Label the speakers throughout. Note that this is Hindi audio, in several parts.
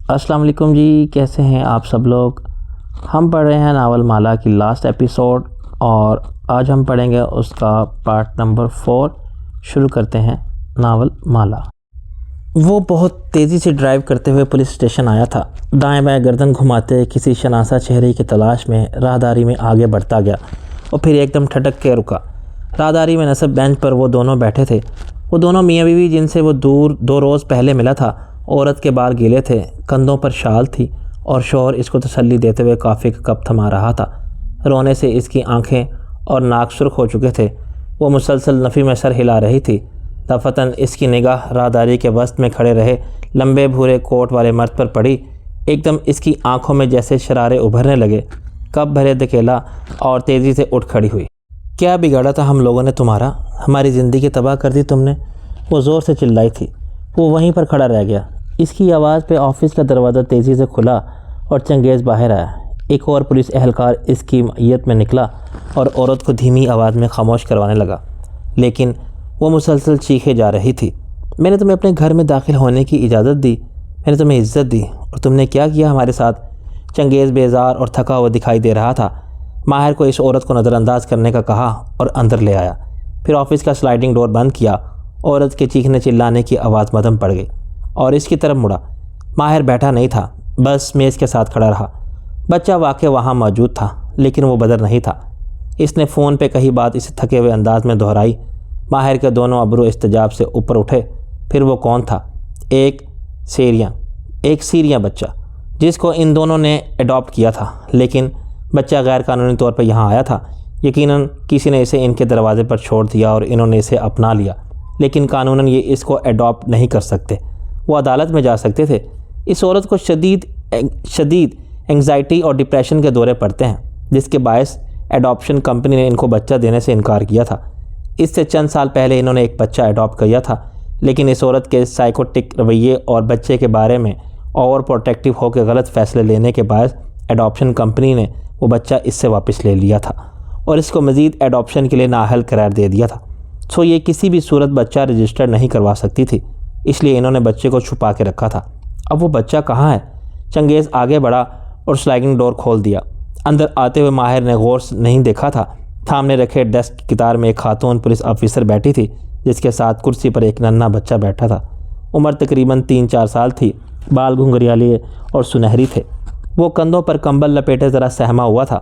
Speaker 1: अस्सलाम वालेकुम जी, कैसे हैं आप सब लोग। हम पढ़ रहे हैं नावल माला की लास्ट एपिसोड और आज हम पढ़ेंगे उसका पार्ट नंबर 4। शुरू करते हैं नावल माला। वो बहुत तेज़ी से ड्राइव करते हुए पुलिस स्टेशन आया था। दाएं बाएं गर्दन घुमाते किसी शनासा चेहरे की तलाश में राहदारी में आगे बढ़ता गया और फिर एकदम ठटक के रुका। राहदारी में नस्ब बेंच पर वो दोनों बैठे थे। वो दोनों मियाँ बीवी जिनसे वो 2 रोज़ पहले मिला था। औरत के बाल गीले थे, कंधों पर शाल थी और शौहर इसको तसल्ली देते हुए कॉफ़ी का कप थमा रहा था। रोने से इसकी आंखें और नाक सुर्ख हो चुके थे। वो मुसलसल नफ़ी में सर हिला रही थी। दफ़तन इसकी निगाह राहदारी के वस्त में खड़े रहे लंबे भूरे कोट वाले मर्द पर पड़ी। एकदम इसकी आंखों में जैसे शरारे उभरने लगे। कप भरे धकेला और तेज़ी से उठ खड़ी हुई। क्या बिगाड़ा था हम लोगों ने तुम्हारा? हमारी ज़िंदगी तबाह कर दी तुमने। वो ज़ोर से चिल्लाई थी। वो वहीं पर खड़ा रह गया। इसकी आवाज़ पे ऑफिस का दरवाज़ा तेज़ी से खुला और चंगेज़ बाहर आया। एक और पुलिस एहलकार इसकी मय्यत में निकला और औरत को धीमी आवाज़ में खामोश करवाने लगा, लेकिन वो मुसलसल चीखे जा रही थी। मैंने तुम्हें अपने घर में दाखिल होने की इजाज़त दी, मैंने तुम्हें इज़्ज़त दी, और तुमने क्या किया हमारे साथ? चंगेज़ बेजार और थका हुआ दिखाई दे रहा था। माहिर को इस औरत को नज़रअंदाज करने का कहा और अंदर ले आया। फिर ऑफिस का स्लाइडिंग डोर बंद किया। औरत के चीखने चिल्लाने की आवाज़ मदम पड़ गई और इसकी तरफ मुड़ा। माहिर बैठा नहीं था, बस मेज़ के साथ खड़ा रहा। बच्चा वाकई वहाँ मौजूद था, लेकिन वो बदर नहीं था। इसने फ़ोन पे कही बात इसे थके हुए अंदाज में दोहराई। माहिर के दोनों अब्रू इस्तेजाब से ऊपर उठे। फिर वो कौन था? एक सीरिया बच्चा जिसको इन दोनों ने अडॉप्ट किया था, लेकिन बच्चा गैर कानूनी तौर पर यहाँ आया था। यकीनन किसी ने इसे इनके दरवाजे पर छोड़ दिया और इन्होंने इसे अपना लिया, लेकिन कानूनन ये इसको अडॉप्ट नहीं कर सकते। वो अदालत में जा सकते थे। इस औरत को शदीद एंग्जाइटी और डिप्रेशन के दौरे पड़ते हैं, जिसके बायस एडॉप्शन कंपनी ने इनको बच्चा देने से इनकार किया था। इससे चंद साल पहले इन्होंने एक बच्चा अडॉप्ट किया था, लेकिन इस औरत के साइकोटिक रवैये और बच्चे के बारे में ओवर प्रोटेक्टिव होकर गलत फ़ैसले लेने के बायस एडॉप्शन कंपनी ने वो बच्चा इससे वापस ले लिया था और इसको मज़ीद एडॉप्शन के लिए नाअहल करार दे दिया था। सो ये किसी भी सूरत बच्चा रजिस्टर नहीं करवा सकती थी, इसलिए इन्होंने बच्चे को छुपा के रखा था। अब वो बच्चा कहाँ है? चंगेज़ आगे बढ़ा और स्लाइडिंग डोर खोल दिया। अंदर आते हुए माहिर ने गौर से नहीं देखा था। सामने रखे डेस्क की कतार में एक खातून पुलिस ऑफिसर बैठी थी, जिसके साथ कुर्सी पर एक नन्हा बच्चा बैठा था। उम्र तकरीबन 3-4 साल थी। बाल घुंघरियाले और सुनहरी थे। वो कंधों पर कंबल लपेटे ज़रा सहमा हुआ था।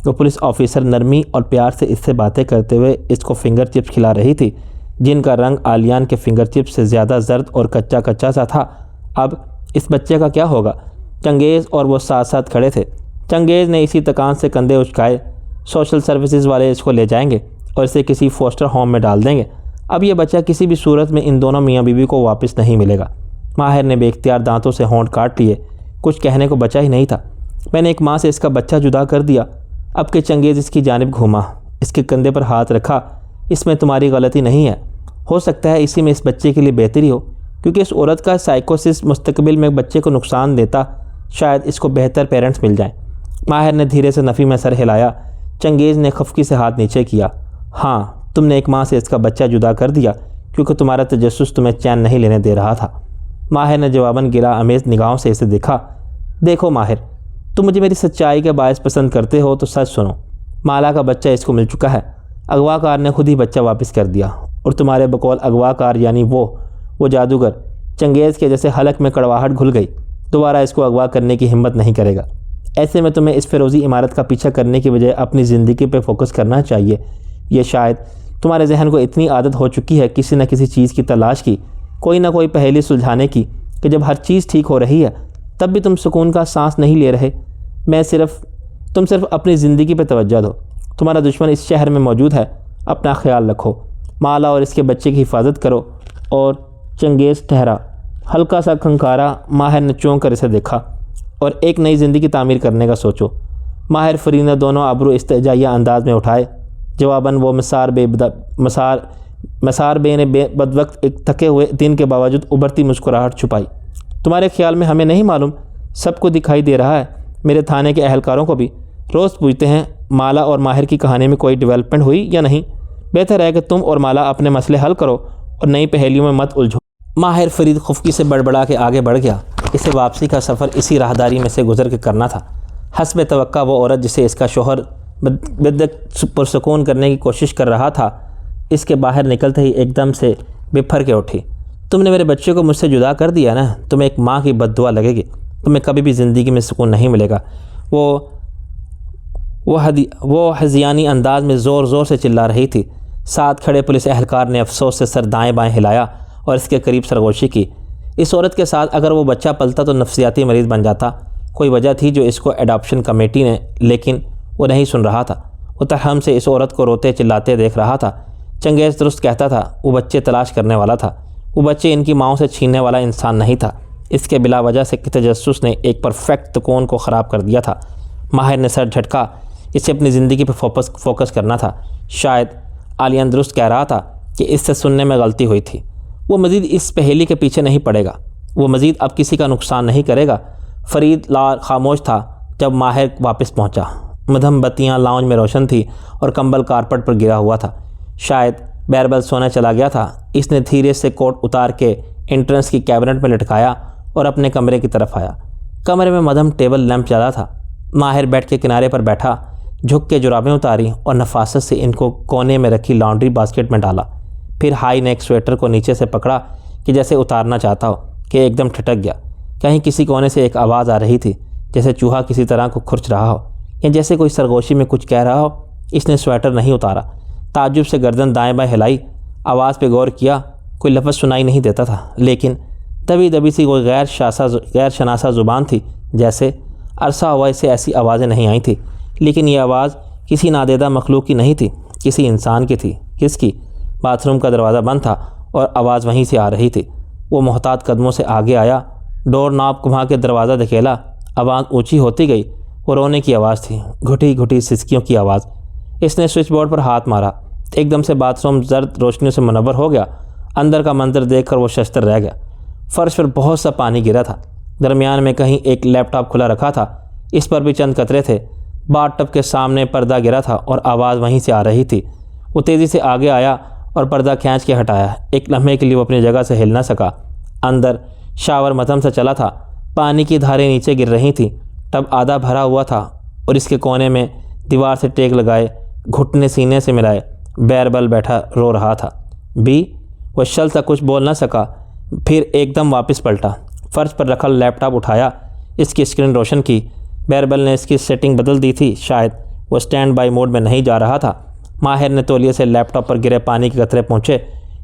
Speaker 1: वो पुलिस ऑफिसर नरमी और प्यार से इससे बातें करते हुए इसको फिंगर चिप्स खिला रही थी, जिनका रंग आलियान के फिंगर चिप्स से ज़्यादा जर्द और कच्चा कच्चा सा था। अब इस बच्चे का क्या होगा? चंगेज़ और वो साथ साथ खड़े थे। चंगेज़ ने इसी तकान से कंधे उचकाए। सोशल सर्विसेज वाले इसको ले जाएंगे और इसे किसी फोस्टर होम में डाल देंगे। अब ये बच्चा किसी भी सूरत में इन दोनों मियाँ बीवी को वापस नहीं मिलेगा। माहिर ने बेख्तियार दांतों से होंठ काट लिए। कुछ कहने को बचा ही नहीं था। मैंने एक माँ से इसका बच्चा जुदा कर दिया। अब के चंगेज़ इसकी जानिब घूमा, इसके कंधे पर हाथ रखा। इसमें तुम्हारी गलती नहीं है। हो सकता है इसी में इस बच्चे के लिए बेहतरी हो, क्योंकि इस औरत का साइकोसिस मुस्तकबिल में बच्चे को नुकसान देता। शायद इसको बेहतर पेरेंट्स मिल जाएं। माहिर ने धीरे से नफ़ी में सर हिलाया। चंगेज़ ने खफकी से हाथ नीचे किया। हाँ, तुमने एक माँ से इसका बच्चा जुदा कर दिया क्योंकि तुम्हारा तजस्सुस तुम्हें चैन नहीं लेने दे रहा था। माहिर ने जवाबन गिला अमेज़ निगाहों से इसे देखा। देखो माहिर, तुम मुझे मेरी सच्चाई के बायस पसंद करते हो तो सच सुनो। माला का बच्चा इसको मिल चुका है। अगवाकार ने खुद ही बच्चा वापस कर दिया और तुम्हारे बकौल अगवाकार यानी वो जादूगर चंगेज़ के जैसे हलक में कड़वाहट घुल गई। दोबारा इसको अगवा करने की हिम्मत नहीं करेगा। ऐसे में तुम्हें इस फिरोज़ी इमारत का पीछा करने की बजाय अपनी ज़िंदगी पे फोकस करना चाहिए। ये शायद तुम्हारे जहन को इतनी आदत हो चुकी है किसी न किसी चीज़ की तलाश की, कोई ना कोई पहेली सुलझाने की, कि जब हर चीज़ ठीक हो रही है तब भी तुम सुकून का सांस नहीं ले रहे। तुम सिर्फ अपनी ज़िंदगी पे तवज्जो दो। तुम्हारा दुश्मन इस शहर में मौजूद है। अपना ख्याल रखो। माला और इसके बच्चे की हिफाजत करो। और चंगेज़ ठहरा। हल्का सा खंकारा। माहिर ने चौंक कर इसे देखा। और एक नई ज़िंदगी तामीर करने का सोचो। माहिर फरीद ने दोनों आबरू इस्तेजाइया अंदाज में उठाए। जवाबन वो मसार बे ने बदवक्त एक थके हुए दिन के बावजूद उभरती मुस्कुराहट छुपाई। तुम्हारे ख्याल में हमें नहीं मालूम? सबको दिखाई दे रहा है। मेरे थाने के एहलकारों को भी रोज़ पूछते हैं माला और माहिर की कहानी में कोई डेवलपमेंट हुई या नहीं। बेहतर है कि तुम और माला अपने मसले हल करो और नई पहेलियों में मत उलझो। माहिर फरीद खुफकी से बड़बड़ा के आगे बढ़ गया। इसे वापसी का सफ़र इसी राहदारी में से गुजर के करना था। हस्ब तवक्का वो औरत जिसे इसका शोहर बिद्दत पुरसुकून करने की कोशिश कर रहा था, इसके बाहर निकलते ही एकदम से बिफर के उठी। तुमने मेरे बच्चे को मुझसे जुदा कर दिया ना, तुम्हें एक माँ की बद्दुआ लगेगी, तुम्हें कभी भी ज़िंदगी में सुकून नहीं मिलेगा। वो हज़ियानी अंदाज में ज़ोर ज़ोर से चिल्ला रही थी। साथ खड़े पुलिस एहलकार ने अफसोस से सर दाएं बाएं हिलाया और इसके करीब सरगोशी की। इस औरत के साथ अगर वो बच्चा पलता तो नफ्सियाती मरीज़ बन जाता। कोई वजह थी जो इसको एडॉप्शन कमेटी ने, लेकिन वो नहीं सुन रहा था। वो तरहम से इस औरत को रोते चिल्लाते देख रहा था। चंगेज़ दुरुस्त कहता था, वो बच्चे तलाश करने वाला था। वो बच्चे इनकी माओं से छीनने वाला इंसान नहीं था। इसके बिला वजह से तजस्सुस ने एक परफेक्ट तकोन को ख़राब कर दिया था। माहिर ने सर झटका। इसे अपनी ज़िंदगी पर फोकस करना था। शायद आलियान दुरुस्त कह रहा था कि इससे सुनने में गलती हुई थी। वो मज़ीद इस पहेली के पीछे नहीं पड़ेगा। वो मज़ीद अब किसी का नुकसान नहीं करेगा। फरीद लाल खामोश था जब माहिर वापस पहुंचा। मध्यम बत्तियाँ लाउंज में रोशन थी और कंबल कारपेट पर गिरा हुआ था। शायद बैरबल सोने चला गया था। इसने धीरे से कोट उतार के एंट्रेंस की कैबिनेट में लटकाया और अपने कमरे की तरफ आया। कमरे में मध्यम टेबल लैंप जला था। माहिर बेड के किनारे पर बैठा, झुक के जुराबें उतारी और नफासत से इनको कोने में रखी लॉन्ड्री बास्केट में डाला। फिर हाई नेक स्वेटर को नीचे से पकड़ा कि जैसे उतारना चाहता हो कि एकदम ठिठक गया। कहीं किसी कोने से एक आवाज़ आ रही थी, जैसे चूहा किसी तरह को खुरच रहा हो या जैसे कोई सरगोशी में कुछ कह रहा हो। इसने स्वेटर नहीं उतारा। ताज्जुब से गर्दन दाएं बाएं हिलाई। आवाज़ पे गौर किया। कोई लफ्ज़ सुनाई नहीं देता था, लेकिन दबी दबी सी कोई गैर शनासा ज़ुबान थी। जैसे अरसा हुआ इसे ऐसी आवाज़ें नहीं आई थी, लेकिन यह आवाज़ किसी नादेदा मखलूक की नहीं थी, किसी इंसान की थी। किसकी? बाथरूम का दरवाज़ा बंद था और आवाज़ वहीं से आ रही थी। वो मोहतात कदमों से आगे आया, डोर नॉब घुमा के दरवाज़ा धकेला। आवाज़ ऊंची होती गई। वो रोने की आवाज़ थी, घुटी घुटी सिसकियों की आवाज़। इसने स्विच बोर्ड पर हाथ मारा। एकदम से बाथरूम जर्द रोशनियों से मुनव्वर हो गया। अंदर का मंजर देखकर वो शस्त्र रह गया। फर्श पर बहुत सा पानी गिरा था। दरमियान में कहीं एक लैपटॉप खुला रखा था, इस पर भी चंद कतरे थे। बाथटब के सामने पर्दा गिरा था और आवाज़ वहीं से आ रही थी। वो तेज़ी से आगे आया और पर्दा खींच के हटाया। एक लम्हे के लिए वो अपनी जगह से हिल ना सका। अंदर शावर मध्यम से चला था। पानी की धारें नीचे गिर रही थीं। टब आधा भरा हुआ था और इसके कोने में दीवार से टेक लगाए, घुटने सीने से मिलाए, बैरबल बैठा रो रहा था। वो शल सा कुछ बोल ना सका। फिर एकदम वापस पलटा। फ़र्श पर रखा लैपटॉप उठाया, इसकी स्क्रीन रोशन की। बैरबल ने इसकी सेटिंग बदल दी थी। शायद वो स्टैंड बाई मोड में नहीं जा रहा था। माहिर ने तौलिए से लैपटॉप पर गिरे पानी के कतरे पहुँचे,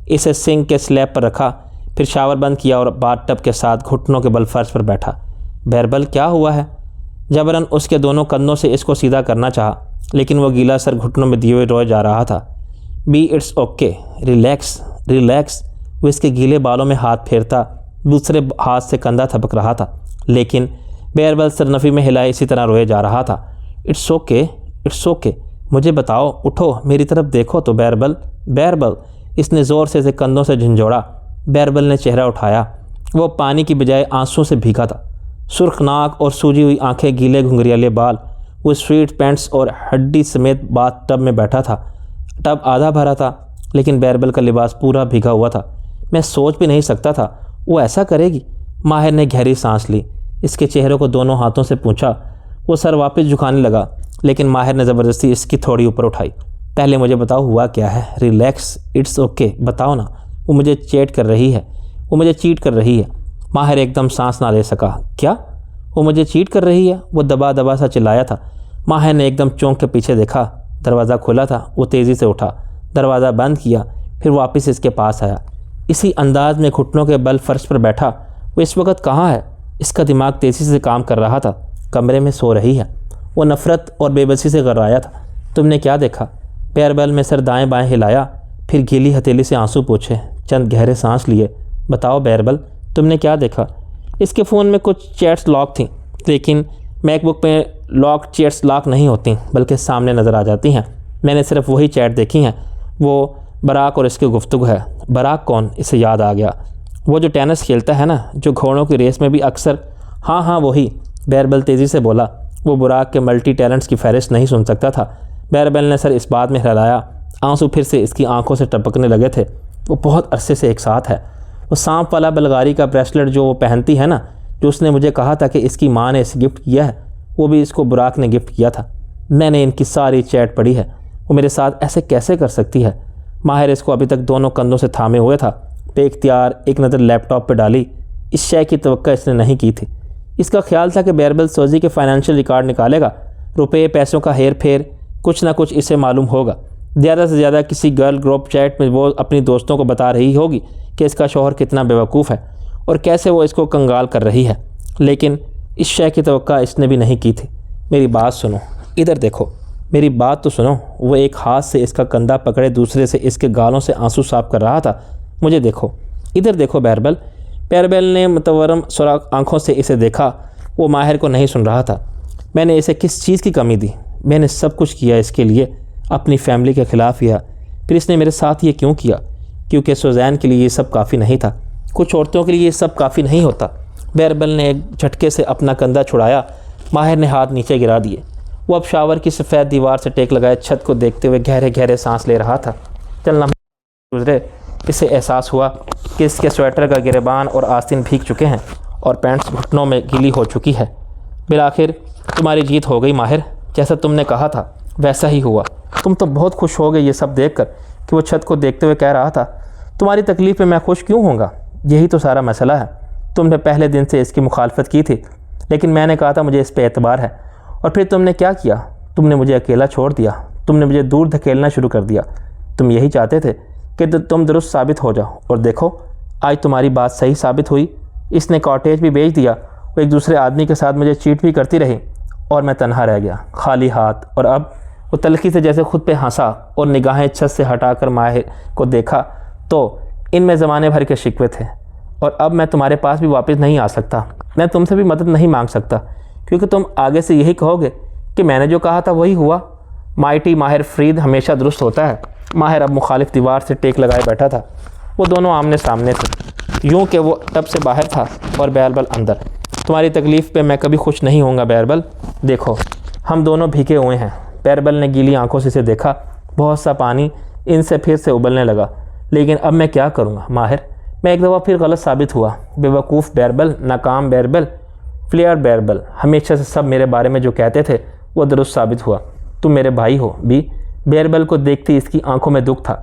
Speaker 1: इसे सिंक के स्लैब पर रखा, फिर शावर बंद किया और बाथटब के साथ घुटनों के बल फर्श पर बैठा। बैरबल क्या हुआ है? जबरन उसके दोनों कंधों से इसको सीधा करना चाहा, लेकिन वो गीला सर घुटनों में दिए हुए रोए जा रहा था। It's okay, relax relax. वो इसके गीले बालों में हाथ फेरता, दूसरे हाथ से कंधा थपक रहा था, लेकिन बैरबल सरनफी में हिलाए इसी तरह रोए जा रहा था। इट्स ओके, मुझे बताओ, उठो, मेरी तरफ देखो तो। बैरबल। इसने ज़ोर से इसे कंधों से झंझोड़ा। बैरबल ने चेहरा उठाया। वो पानी की बजाय आंसू से भीगा था। सुर्ख नाक और सूजी हुई आंखें, गीले घुंघरियाले बाल। वो स्वीट पैंट्स और हड्डी समेत बाथ टब में बैठा था। टब आधा भरा था, लेकिन बैरबल का लिबास पूरा भीगा हुआ था। मैं सोच भी नहीं सकता था वो ऐसा करेगी। माहिर ने गहरी सांस ली। इसके चेहरे को दोनों हाथों से पूंछा। वो सर वापस झुकाने लगा, लेकिन माहिर ने ज़बरदस्ती इसकी थोड़ी ऊपर उठाई। पहले मुझे बताओ हुआ क्या है। रिलैक्स, इट्स ओके, बताओ ना। वो मुझे चीट कर रही है। माहिर एकदम सांस ना ले सका। क्या? वो मुझे चीट कर रही है? वो दबा दबा सा चिल्लाया था। माहिर ने एकदम चौंक के पीछे देखा। दरवाज़ा खुला था। वो तेज़ी से उठा, दरवाज़ा बंद किया, फिर वापस इसके पास आया। इसी अंदाज में घुटनों के बल फर्श पर बैठा। वो इस वक्त कहाँ है? इसका दिमाग तेज़ी से काम कर रहा था। कमरे में सो रही है। वो नफ़रत और बेबसी से गर्राया था। तुमने क्या देखा? बैरबल में सर दाएं बाएं हिलाया, फिर गीली हथेली से आंसू पोंछे, चंद गहरे सांस लिए। बताओ बैरबल, तुमने क्या देखा? इसके फ़ोन में कुछ चैट्स लॉक थीं, लेकिन मैकबुक में लॉक चैट्स लॉक नहीं होती, बल्कि सामने नज़र आ जाती हैं। मैंने सिर्फ वही चैट देखी हैं। वो बराक और इसकी गुफ्तगू है। बराक कौन? इसे याद आ गया। वो जो टेनिस खेलता है ना, जो घोड़ों की रेस में भी अक्सर। हाँ वही, बैरबल तेज़ी से बोला। वो बुराक के मल्टी टैलेंट्स की फहरिस्त नहीं सुन सकता था। बैरबल ने सर इस बात में हिलाया। आंसू फिर से इसकी आंखों से टपकने लगे थे। वो बहुत अरसे से एक साथ है। वो सांप वाला बलगारी का ब्रेसलेट जो वो पहनती है ना, जो उसने मुझे कहा था कि इसकी माँ ने इसे गिफ्ट किया है, वो भी इसको बुराक ने गिफ्ट किया था। मैंने इनकी सारी चैट पढ़ी है। वो मेरे साथ ऐसे कैसे कर सकती है? माहिर इसको अभी तक दोनों कंधों से थामे हुए था। बेख्तियार एक नज़र लैपटॉप पर डाली। इस शय की तवक्का इसने नहीं की थी। इसका ख्याल था कि बेरबल सोजी के फाइनेंशियल रिकॉर्ड निकालेगा, रुपये पैसों का हेर फेर कुछ ना कुछ इसे मालूम होगा। ज़्यादा से ज़्यादा किसी गर्ल ग्रुप चैट में वो अपनी दोस्तों को बता रही होगी कि इसका शौहर कितना बेवकूफ़ है और कैसे वो इसको कंगाल कर रही है। लेकिन इस शय की तवक्का इसने भी नहीं की थी। मेरी बात सुनो, इधर देखो, मेरी बात तो सुनो। वो एक हाथ से इसका कंधा पकड़े दूसरे से इसके गालों से आंसू साफ कर रहा था। मुझे देखो, इधर देखो बेरबल। बेरबल ने मुतवरम सुराख आंखों से इसे देखा। वो माहिर को नहीं सुन रहा था। मैंने इसे किस चीज़ की कमी दी? मैंने सब कुछ किया इसके लिए, अपनी फैमिली के ख़िलाफ़ किया। फिर इसने मेरे साथ ये क्यों किया? क्योंकि सुज़ैन के लिए ये सब काफ़ी नहीं था। कुछ औरतों के लिए ये सब काफ़ी नहीं होता। बेरबल ने एक झटके से अपना कंधा छुड़ाया। माहिर ने हाथ नीचे गिरा दिए। वो अब शावर की सफ़ेद दीवार से टेक लगाए छत को देखते हुए गहरे गहरे सांस ले रहा था। चलना गुजरे, इसे एहसास हुआ कि इसके स्वेटर का गिरेबान और आस्तीन भीग चुके हैं और पैंट्स घुटनों में गीली हो चुकी है। बिलाखिर तुम्हारी जीत हो गई माहिर। जैसा तुमने कहा था वैसा ही हुआ। तुम तो बहुत खुश हो गए ये सब देखकर कि वो छत को देखते हुए कह रहा था, तुम्हारी तकलीफ़ में मैं खुश क्यों होऊंगा? यही तो सारा मसला है। तुमने पहले दिन से इसकी मुखालफत की थी, लेकिन मैंने कहा था मुझे इस पे एतबार है। और फिर तुमने क्या किया? तुमने मुझे अकेला छोड़ दिया। तुमने मुझे दूर धकेलना शुरू कर दिया। तुम यही चाहते थे कि तुम दुरुस्त साबित हो जाओ, और देखो आज तुम्हारी बात सही साबित हुई। इसने कॉटेज भी बेच दिया। वो एक दूसरे आदमी के साथ मुझे चीट भी करती रही और मैं तन्हा रह गया, खाली हाथ। और अब वो तलखी से जैसे खुद पे हंसा और निगाहें छत से हटाकर माहिर को देखा तो इनमें ज़माने भर के शिकवे थे। और अब मैं तुम्हारे पास भी वापस नहीं आ सकता। मैं तुमसे भी मदद नहीं मांग सकता, क्योंकि तुम आगे से यही कहोगे कि मैंने जो कहा था वही हुआ। माइटी माहिर फरीद हमेशा दुरुस्त होता है। माहिर अब मुखालिफ दीवार से टेक लगाए बैठा था। वो दोनों आमने सामने थे, यूँ कि वो टब से बाहर था और बेरबल अंदर। तुम्हारी तकलीफ़ पे मैं कभी खुश नहीं होऊंगा बेरबल। देखो हम दोनों भीगे हुए हैं। बेरबल ने गीली आंखों से इसे देखा। बहुत सा पानी इनसे फिर से उबलने लगा। लेकिन अब मैं क्या करूँगा माहिर? मैं एक दफ़ा फिर गलत साबित हुआ। बेवकूफ़ बेरबल, नाकाम बेरबल, फ्लेयर बेरबल। हमेशा से सब मेरे बारे में जो कहते थे वो दुरुस्त साबित हुआ। तुम मेरे भाई हो भी। बेरबल को देखती इसकी आंखों में दुख था।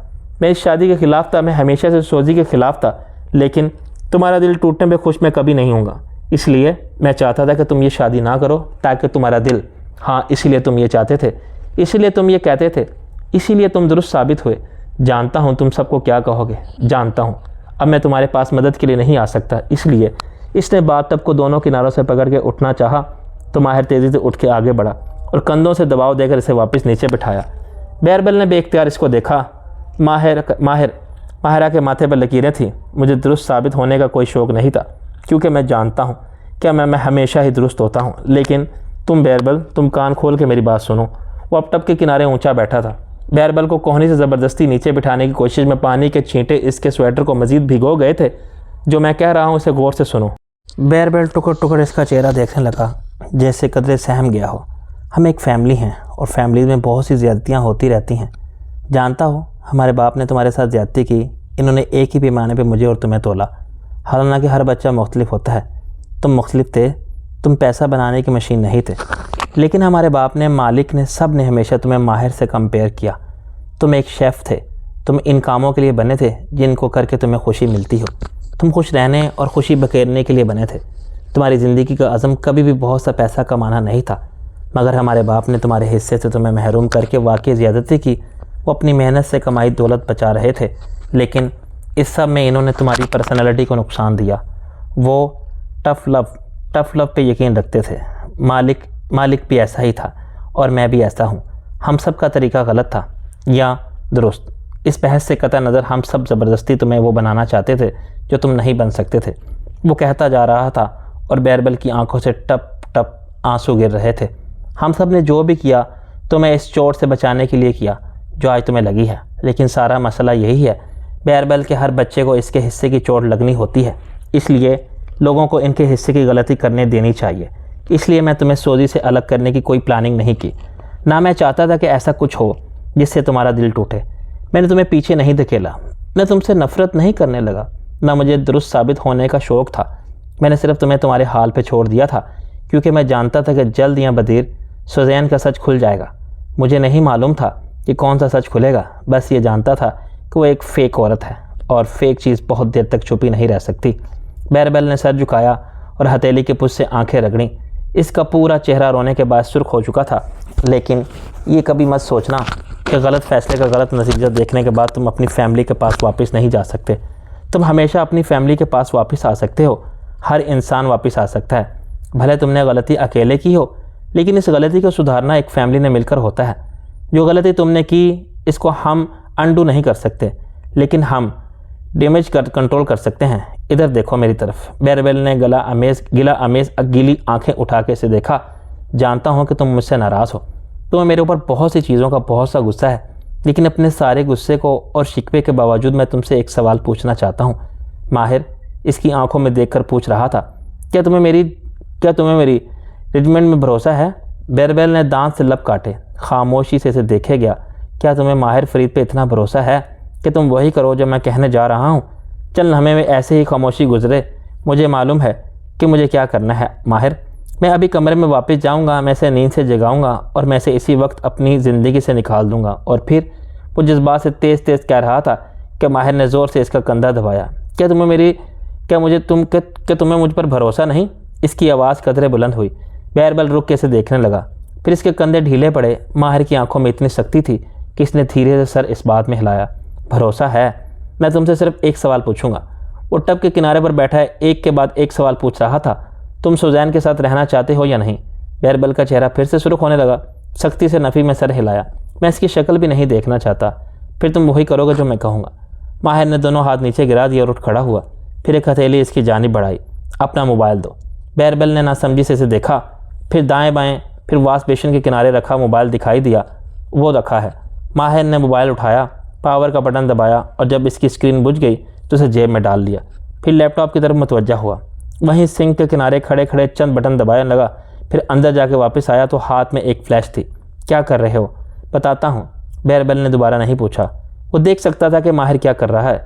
Speaker 1: मैं इस शादी के ख़िलाफ़ था। मैं हमेशा से सोजी के ख़िलाफ़ था। लेकिन तुम्हारा दिल टूटने पे खुश मैं कभी नहीं होऊंगा। इसलिए मैं चाहता था कि तुम ये शादी ना करो, ताकि तुम्हारा दिल, हाँ इसीलिए तुम ये चाहते थे, इसीलिए तुम ये कहते थे, इसीलिए तुम दुरुस्त साबित हुए। जानता हूँ तुम सबको क्या कहोगे, जानता हूँ। अब मैं तुम्हारे पास मदद के लिए नहीं आ सकता। इसलिए इसने बात टब को दोनों किनारों से पकड़ के उठना चाहा तो माहिर तेज़ी से उठ के आगे बढ़ा और कंधों से दबाव देकर इसे वापस नीचे बिठाया। बेरबल ने बेख्तियार इसको देखा। माहिरा के माथे पर लकीरें थीं। मुझे दुरुस्त साबित होने का कोई शौक़ नहीं था, क्योंकि मैं जानता हूँ क्या मैं हमेशा ही दुरुस्त होता हूँ। लेकिन तुम बेरबल, तुम कान खोल के मेरी बात सुनो। वो अब टब के किनारे ऊंचा बैठा था। बेरबल को कोहनी से ज़बरदस्ती नीचे बिठाने की कोशिश में पानी के छींटे इसके स्वेटर को मज़ीद भिगो गए थे। जो मैं कह रहा हूँ इसे गौर से सुनो। बेरबल टुकड़ टुकड़ इसका चेहरा देखने लगा, जैसे कदरे सहम गया हो। हम एक फ़ैमिली हैं और फैमिली में बहुत सी ज़्यादतियाँ होती रहती हैं। जानता हो हमारे बाप ने तुम्हारे साथ ज़्यादती की। इन्होंने एक ही पैमाने पे मुझे और तुम्हें तोला। हालांकि हर बच्चा मुख्तलिफ होता है। तुम मुख्तलिफ थे। तुम पैसा बनाने की मशीन नहीं थे। लेकिन हमारे बाप ने, मालिक ने, सब ने हमेशा तुम्हें माहिर से कंपेयर किया। तुम एक शेफ़ थे। तुम इन कामों के लिए बने थे जिनको करके तुम्हें खुशी मिलती हो। तुम खुश रहने और खुशी बखेरने के लिए बने थे। तुम्हारी ज़िंदगी का अज़म कभी भी बहुत सा पैसा कमाना नहीं था। मगर हमारे बाप ने तुम्हारे हिस्से से तुम्हें महरूम करके वाकई ज़्यादती की। वो अपनी मेहनत से कमाई दौलत बचा रहे थे, लेकिन इस सब में इन्होंने तुम्हारी पर्सनैलिटी को नुकसान दिया। वो टफ़ लव पे यकीन रखते थे। मालिक भी ऐसा ही था और मैं भी ऐसा हूँ। हम सब का तरीका गलत था या दुरुस्त, इस बहस से कतई नज़र हम सब ज़बरदस्ती तुम्हें वो बनाना चाहते थे जो तुम नहीं बन सकते थे। वो कहता जा रहा था और बेरबल की आंखों से टप टप आंसू गिर रहे थे। हम सब ने जो भी किया तुम्हें इस चोट से बचाने के लिए किया जो आज तुम्हें लगी है। लेकिन सारा मसला यही है बेरबल के हर बच्चे को इसके हिस्से की चोट लगनी होती है। इसलिए लोगों को इनके हिस्से की गलती करने देनी चाहिए। इसलिए मैं तुम्हें सोजी से अलग करने की कोई प्लानिंग नहीं की। ना मैं चाहता था कि ऐसा कुछ हो जिससे तुम्हारा दिल टूटे। मैंने तुम्हें पीछे नहीं धकेला। मैं तुमसे नफ़रत नहीं करने लगा। ना मुझे दुरुस्त साबित होने का शौक़ था, मैंने सिर्फ तुम्हें तुम्हारे हाल पे छोड़ दिया था क्योंकि मैं जानता था कि जल्द या बदेर सुजैन का सच खुल जाएगा। मुझे नहीं मालूम था कि कौन सा सच खुलेगा, बस ये जानता था कि वो एक फ़ेक औरत है और फेक चीज़ बहुत देर तक छुपी नहीं रह सकती। बैरबेल ने सर झुकाया और हथेली के पुछ से आंखें रगड़ी। इसका पूरा चेहरा रोने के बाद सुर्ख हो चुका था। लेकिन ये कभी मत सोचना कि गलत फैसले का गलत नतीजा देखने के बाद तुम अपनी फैमिली के पास वापस नहीं जा सकते। तुम हमेशा अपनी फैमिली के पास वापस आ सकते हो। हर इंसान वापस आ सकता है। भले तुमने गलती अकेले की हो, लेकिन इस गलती को सुधारना एक फैमिली ने मिलकर होता है। जो गलती तुमने की इसको हम अनडू नहीं कर सकते, लेकिन हम डैमेज कंट्रोल कर सकते हैं। इधर देखो मेरी तरफ। बैरबेल ने गिला अमेज गीली आंखें उठा के इसे देखा। जानता हूँ कि तुम मुझसे नाराज़ हो, तुम्हें मेरे ऊपर बहुत सी चीज़ों का बहुत सा गुस्सा है, लेकिन अपने सारे गुस्से को और शिकवे के बावजूद मैं तुमसे एक सवाल पूछना चाहता हूँ। माहिर इसकी आंखों में देखकर पूछ रहा था, क्या तुम्हें मेरी रेजिमेंट में भरोसा है? बैरबेल ने दांत से लब काटे। खामोशी से इसे देखे गया। क्या तुम्हें माहिर फरीद पे इतना भरोसा है कि तुम वही करो जो मैं कहने जा रहा हूँ? चल हमें ऐसे ही खामोशी गुजरे। मुझे मालूम है कि मुझे क्या करना है माहिर। मैं अभी कमरे में वापस जाऊँगा, मैं इसे नींद से जगाऊँगा और मैं इसे इसी वक्त अपनी ज़िंदगी से निकाल दूँगा। और फिर वो जज्बात से तेज़ तेज़ कह रहा था कि माहिर ने ज़ोर से इसका कंधा दबाया। क्या तुम्हें मुझ पर भरोसा नहीं? इसकी आवाज़ कदरे बुलंद हुई। बैरबेल रुक के इसे देखने लगा। फिर इसके कंधे ढीले पड़े। माहिर की आंखों में इतनी शक्ति थी कि इसने धीरे से सर इस बात में हिलाया। भरोसा है? मैं तुमसे सिर्फ एक सवाल पूछूंगा। वो टब के किनारे पर बैठा है एक के बाद एक सवाल पूछ रहा था। तुम सुजैन के साथ रहना चाहते हो या नहीं? बैरबेल का चेहरा फिर से सुर्ख होने लगा। सख्ती से नफ़ी में सर हिलाया। मैं इसकी शक्ल भी नहीं देखना चाहता। फिर तुम वही करोगे जो मैं कहूँगा। माहिर ने दोनों हाथ नीचे गिरा दिया और उठ खड़ा हुआ। फिर एक हथेली इसकी जानिब बढ़ाई। अपना मोबाइल दो। बैरबेल ने नासमझी से इसे देखा। फिर दाएं बाएं, फिर वॉश बेसिन के किनारे रखा मोबाइल दिखाई दिया। वो रखा है। माहिर ने मोबाइल उठाया, पावर का बटन दबाया और जब इसकी स्क्रीन बुझ गई तो उसे जेब में डाल लिया। फिर लैपटॉप की तरफ मुतवज्जा हुआ। वहीं सिंक के किनारे खड़े खड़े चंद बटन दबाने लगा। फिर अंदर जाके वापस आया तो हाथ में एक फ्लैश थी। क्या कर रहे हो? बताता हूँ। बैरबेल ने दोबारा नहीं पूछा। वो देख सकता था कि माहिर क्या कर रहा है।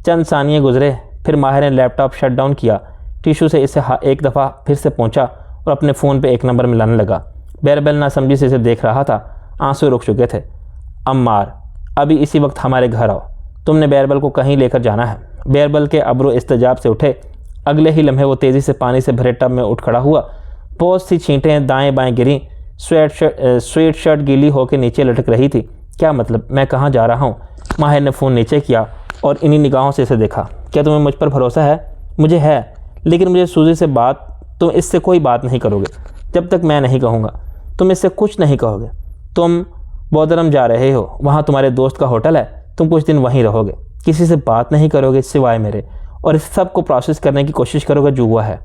Speaker 1: चंद सानिये गुजरे। फिर माहिर ने लैपटॉप शट डाउन किया। टिशू से इसे एक दफ़ा फिर से पहुंचा और अपने फ़ोन पे एक नंबर मिलाने लगा। बैरबेल नासमझी से इसे देख रहा था। आंसू रुक चुके थे। अम्मार, अभी इसी वक्त हमारे घर आओ। तुमने बैरबेल को कहीं लेकर जाना है। बैरबेल के अब्रो इस्तेजाब से उठे। अगले ही लम्हे वो तेज़ी से पानी से भरे टब में उठ खड़ा हुआ। बहुत सी छींटें दाएं बाएं गिरी। स्वेट शर्ट गीली होकर नीचे लटक रही थी। क्या मतलब? मैं कहाँ जा रहा हूँ? माहिर ने फ़ोन नीचे किया और इन्हीं निगाहों से इसे देखा। क्या तुम्हें मुझ पर भरोसा है? मुझे है, लेकिन मुझे सूजी से तुम इससे कोई बात नहीं करोगे जब तक मैं नहीं कहूँगा। तुम इससे कुछ नहीं कहोगे। तुम बौद्धरम जा रहे हो, वहाँ तुम्हारे दोस्त का होटल है। तुम कुछ दिन वहीं रहोगे, किसी से बात नहीं करोगे सिवाय मेरे, और इस सब को प्रोसेस करने की कोशिश करोगे जो हुआ है।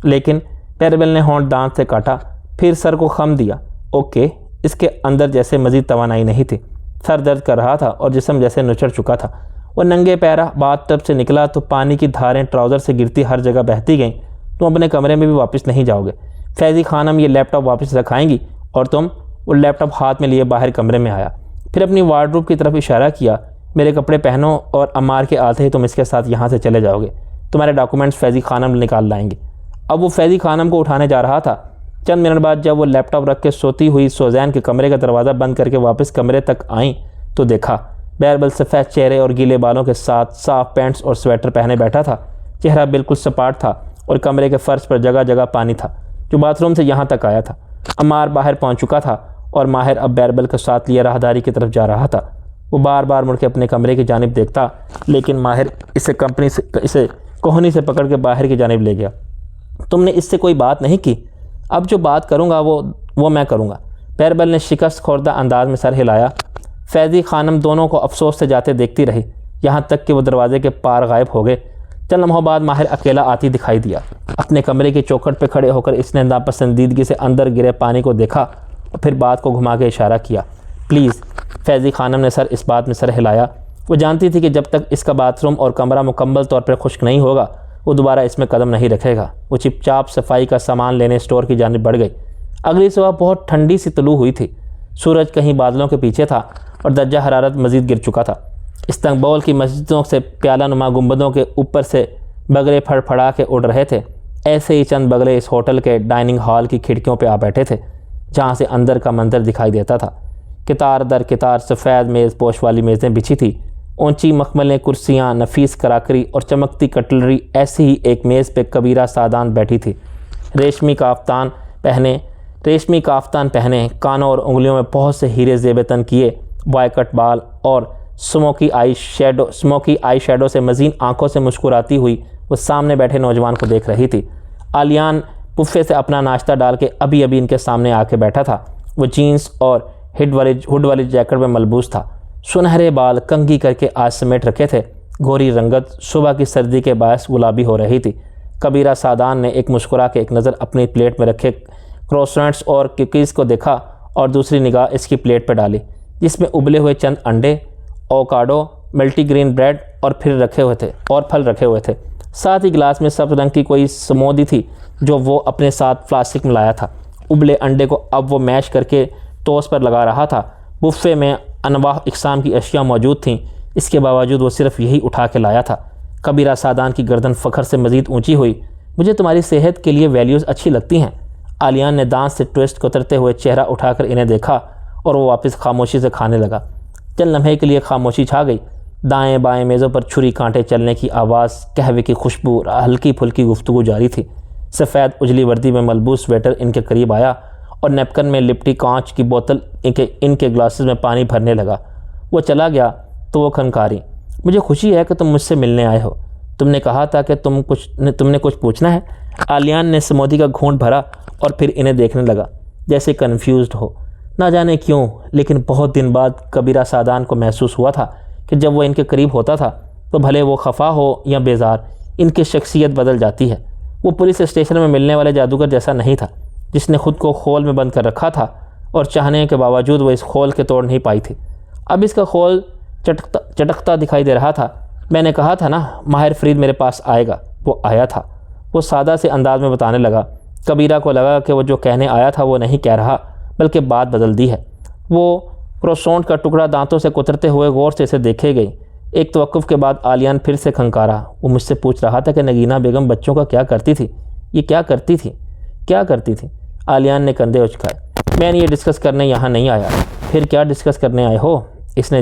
Speaker 1: लेकिन बैरबेल ने होंठ दांत से काटा, फिर सर को खम दिया। ओके। इसके अंदर जैसे मजीद तवानाई नहीं थी। सर दर्द कर रहा था और जिस्म जैसे नुचड़ चुका था। वो नंगे पैरा बाथ टब से निकला तो पानी की धारें ट्राउज़र से गिरती हर जगह बहती गईं। तुम अपने कमरे में भी वापस नहीं जाओगे। फैज़ी खानम ये लैपटॉप वापस रखाएंगी और तुम वो लैपटॉप हाथ में लिए बाहर कमरे में आया। फिर अपनी वार्डरोब की तरफ इशारा किया। मेरे कपड़े पहनो और अम्मार के आते ही तुम इसके साथ यहाँ से चले जाओगे। तुम्हारे डॉक्यूमेंट्स फैज़ी खानम निकाल लाएंगे। अब वो फैज़ी खानम को उठाने जा रहा था। चंद मिनट बाद जब वो लैपटॉप रख के सोती हुई सुजैन के कमरे का दरवाज़ा बंद करके वापस कमरे तक आई तो देखा बैरबेल सफ़ेद चेहरे और गीले बालों के साथ साफ पैंट्स और स्वेटर पहने बैठा था। चेहरा बिल्कुल सपाट था और कमरे के फर्श पर जगह जगह पानी था जो बाथरूम से यहाँ तक आया था। अम्मार बाहर पहुँच चुका था और माहिर अब बैरबेल के साथ लिए राहदारी की तरफ जा रहा था। वो बार बार मुड़ के अपने कमरे की जानिब देखता, लेकिन माहिर इसे कोहनी से पकड़ के बाहर की जानिब ले गया। तुमने इससे कोई बात नहीं की। अब जो बात करूँगा वो मैं करूँगा। बैरबेल ने शिकस्त खोरदा अंदाज में सर हिलाया। फैज़ी खानम दोनों को अफसोस से जाते देखती रही, यहाँ तक कि वो दरवाजे के पार गायब हो गए। चंद लम्हों बाद माहिर अकेला आती दिखाई दिया। अपने कमरे की चौखट पर खड़े होकर इसने नापसंदीदगी से अंदर गिरे पानी को देखा और फिर बात को घुमा के इशारा किया। प्लीज़। फैज़ी खानम ने सर इस बात में सर हिलाया। वो जानती थी कि जब तक इसका बाथरूम और कमरा मुकम्मल तौर पर खुश्क नहीं होगा वो दोबारा इसमें कदम नहीं रखेगा। वो चुपचाप सफाई का सामान लेने स्टोर की जानिब बढ़ गई। अगली सुबह बहुत ठंडी सी तुलू हुई थी। सूरज कहीं बादलों के पीछे था और दर्जा हरारत मज़ीद गिर चुका था। इस्तांबुल की मस्जिदों से प्याला नुमा गुंबदों के ऊपर से बगरे फड़फड़ा के उड़ रहे थे। ऐसे ही चंद बगले इस होटल के डाइनिंग हॉल की खिड़कियों पर आ बैठे थे, जहाँ से अंदर का मंजर दिखाई देता था। कितार दर कितार सफ़ेद मेज़ पोश वाली मेज़ें बिछी थी, ऊंची मखमलें कुर्सियाँ, नफीस कराकरी और चमकती कटलरी। ऐसी ही एक मेज़ पे कबीरा सादान बैठी थी, रेशमी काफ्तान पहने, कानों और उंगलियों में बहुत से हीरे ज़ेबतन किए, बॉयकट बाल और स्मोकी आई शेडो से मज़ीद आंखों से मुस्कुराती हुई वो सामने बैठे नौजवान को देख रही थी। आलियान बुफ़े से अपना नाश्ता डाल के अभी अभी इनके सामने आके बैठा था। वो जीन्स और हुड वाली जैकेट में मलबूस था। सुनहरे बाल कंघी करके आज समेट रखे थे। गोरी रंगत सुबह की सर्दी के बायस गुलाबी हो रही थी। कबीरा सादान ने एक मुस्कुरा के एक नज़र अपनी प्लेट में रखे क्रोसेंट्स और कुकीज़ को देखा और दूसरी निगाह इसकी प्लेट पर डाली, जिसमें उबले हुए चंद अंडे, एवोकाडो, मल्टीग्रेन ब्रेड और फल रखे हुए थे। साथ ही गिलास में सब रंग की कोई स्मूदी थी जो वो अपने साथ प्लास्टिक में लाया था। उबले अंडे को अब वो मैश करके टोस्ट पर लगा रहा था। बुफ़े में अनवाह इक़साम की अशिया मौजूद थीं, इसके बावजूद वो सिर्फ यही उठा के लाया था। कबीरा सादान की गर्दन फ़ख्र से मज़ीद ऊंची हुई। मुझे तुम्हारी सेहत के लिए वैल्यूज़ अच्छी लगती हैं। आलियान ने दांत से ट्विस्ट कुतरते हुए चेहरा उठाकर इन्हें देखा और वो वापस खामोशी से खाने लगा। चंद लम्हे के लिए खामोशी छा गई। दाएं बाएं मेज़ों पर छुरी कांटे चलने की आवाज़, कहवे की खुशबू, हल्की फुल्की गुफ्तगू जारी थी। सफ़ेद उजली वर्दी में मलबूस वेटर इनके करीब आया और नेपकिन में लिपटी कांच की बोतल इनके ग्लासेस में पानी भरने लगा। वो चला गया तो वो खनकारी, मुझे खुशी है कि तुम मुझसे मिलने आए हो। तुमने कहा था कि तुमने कुछ पूछना है। आलियान ने स्मूदी का घूंट भरा और फिर इन्हें देखने लगा जैसे कन्फ्यूज्ड हो। ना जाने क्यों, लेकिन बहुत दिन बाद कबीरा सादान को महसूस हुआ था कि जब वो इनके करीब होता था तो भले वो खफा हो या बेजार, इनकी शख्सियत बदल जाती है। वो पुलिस स्टेशन में मिलने वाले जादूगर जैसा नहीं था जिसने खुद को खोल में बंद कर रखा था और चाहने के बावजूद वो इस खोल के तोड़ नहीं पाई थी। अब इसका खोल चटकता दिखाई दे रहा था। मैंने कहा था ना, माहिर फरीद मेरे पास आएगा। वो आया था, वो सादा से अंदाज में बताने लगा। कबीरा को लगा कि वो जो कहने आया था वो नहीं कह रहा, बल्कि बात बदल दी है। वो क्रोसोंट का टुकड़ा दांतों से कुतरते हुए गौर से इसे देखे गई। एक तवक्कुफ़ के बाद आलियान फिर से खंकारा। वो मुझसे पूछ रहा था कि नगीना बेगम बच्चों का क्या करती थी। ये क्या करती थी? आलियान ने कंधे उचकाए। मैंने ये डिस्कस करने यहाँ नहीं आया। फिर क्या डिस्कस करने आए हो? इसने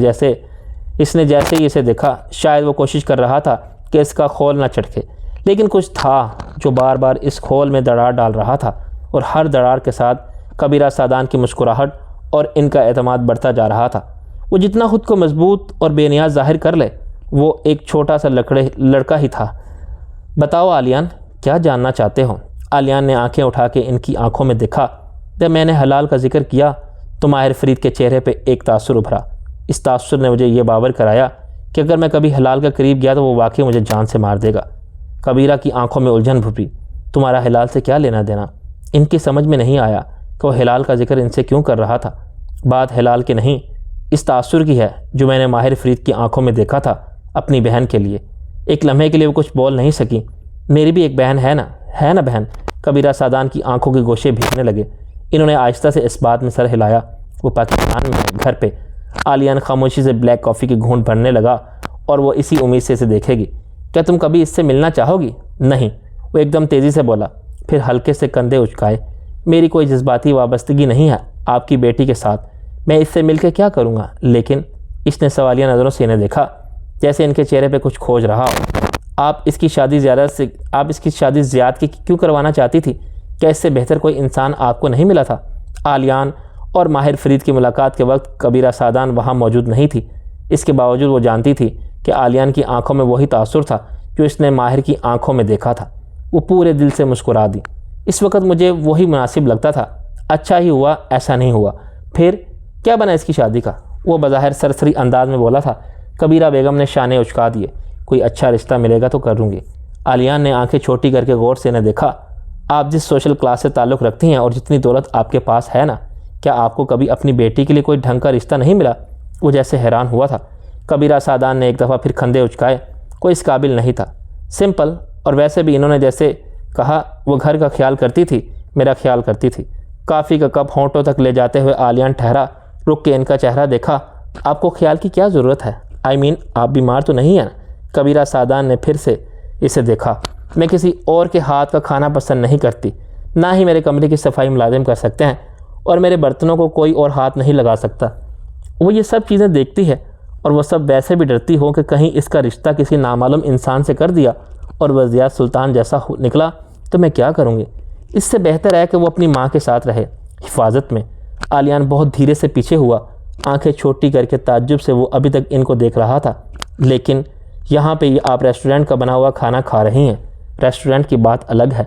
Speaker 1: जैसे ही इसे देखा, शायद वो कोशिश कर रहा था कि इसका खोल ना चटके, लेकिन कुछ था जो बार बार इस खोल में दरार डाल रहा था और हर दरार के साथ कबीरा सादान की मुस्कुराहट और इनका एतमाद बढ़ता जा रहा था। वो जितना खुद को मजबूत और बेनियाज जाहिर कर ले, वो एक छोटा सा लड़का ही था। बताओ आलियान, क्या जानना चाहते हो? आलियान ने आंखें उठा के इनकी आंखों में देखा। जब मैंने हलाल का जिक्र किया तो माहिर फरीद के चेहरे पे एक तासुर उभरा। इस तासुर ने मुझे ये बावर कराया कि अगर मैं कभी हलाल के करीब गया तो वो वाकई मुझे जान से मार देगा। कबीरा की आंखों में उलझन भुपी। तुम्हारा हिलाल से क्या लेना देना? इनकी समझ में नहीं आया कि वो हिलाल का जिक्र इनसे क्यों कर रहा था। बात हिलाल की नहीं, इस तासुर की है जो मैंने माहिर फरीद की आंखों में देखा था अपनी बहन के लिए। एक लम्हे के लिए वो कुछ बोल नहीं सकी। मेरी भी एक बहन है ना बहन? कबीरा सादान की आंखों के गोशे भीगने लगे। इन्होंने आहिस्ता से इस बात में सर हिलाया। वो पाकिस्तान में है, घर पे। आलियान खामोशी से ब्लैक कॉफ़ी की घूंट भरने लगा और वो इसी उम्मीद से इसे देखेगी। क्या तुम कभी इससे मिलना चाहोगी? नहीं, वो एकदम तेज़ी से बोला, फिर हल्के से कंधे उचकाए। मेरी कोई जज्बाती वाबस्तगी नहीं है आपकी बेटी के साथ। मैं इससे मिलकर क्या करूँगा? लेकिन इसने सवालिया नज़रों से इन्हें देखा, जैसे इनके चेहरे पे कुछ खोज रहा हो। आप इसकी शादी ज़ियाद की क्यों करवाना चाहती थी? क्या इससे बेहतर कोई इंसान आपको नहीं मिला था? आलियान और माहिर फरीद की मुलाकात के वक्त कबीरा सादान वहाँ मौजूद नहीं थी। इसके बावजूद वो जानती थी कि आलियान की आंखों में वही तासुर था जो इसने माहिर की आंखों में देखा था। वो पूरे दिल से मुस्कुरा दी। इस वक्त मुझे वही मुनासिब लगता था। अच्छा ही हुआ ऐसा नहीं हुआ। फिर क्या बना इसकी शादी का? वो बज़ाहिर सरसरी अंदाज में बोला था। कबीरा बेगम ने शाने उचका दिए। कोई अच्छा रिश्ता मिलेगा तो करूँगी। आलियान ने आंखें छोटी करके गौर से इन्हें देखा। आप जिस सोशल क्लास से ताल्लुक़ रखती हैं और जितनी दौलत आपके पास है ना, क्या आपको कभी अपनी बेटी के लिए कोई ढंग का रिश्ता नहीं मिला? वो जैसे हैरान हुआ था। कबीरा सादान ने एक दफ़ा फिर कंधे उचकाए। कोई इस काबिल नहीं था, सिंपल। और वैसे भी इन्होंने जैसे कहा, वो घर का ख्याल करती थी, मेरा ख्याल करती थी। काफ़ी का कप होंठों तक ले जाते हुए आलियान ठहरा, रुक के इनका चेहरा देखा। आपको ख्याल की क्या ज़रूरत है? I mean, आप बीमार तो नहीं हैं ना? कबीरा सादान ने फिर से इसे देखा।
Speaker 2: मैं किसी और के हाथ का खाना पसंद नहीं करती, ना ही मेरे कमरे की सफाई मुलाजिम कर सकते हैं, और मेरे बर्तनों को कोई और हाथ नहीं लगा सकता। वो ये सब चीज़ें देखती है और वो सब वैसे भी डरती हो कि कहीं इसका रिश्ता किसी नामालूम इंसान से कर दिया और वह ज़ियाद सुल्तान जैसा निकला तो मैं क्या करूँगी। इससे बेहतर है कि वो अपनी माँ के साथ रहे, हिफाजत में। आलियान बहुत धीरे से पीछे हुआ, आंखें छोटी करके ताज्जुब से वो अभी तक इनको देख रहा था। लेकिन यहाँ पे आप रेस्टोरेंट का बना हुआ खाना खा रही हैं। रेस्टोरेंट की बात अलग है।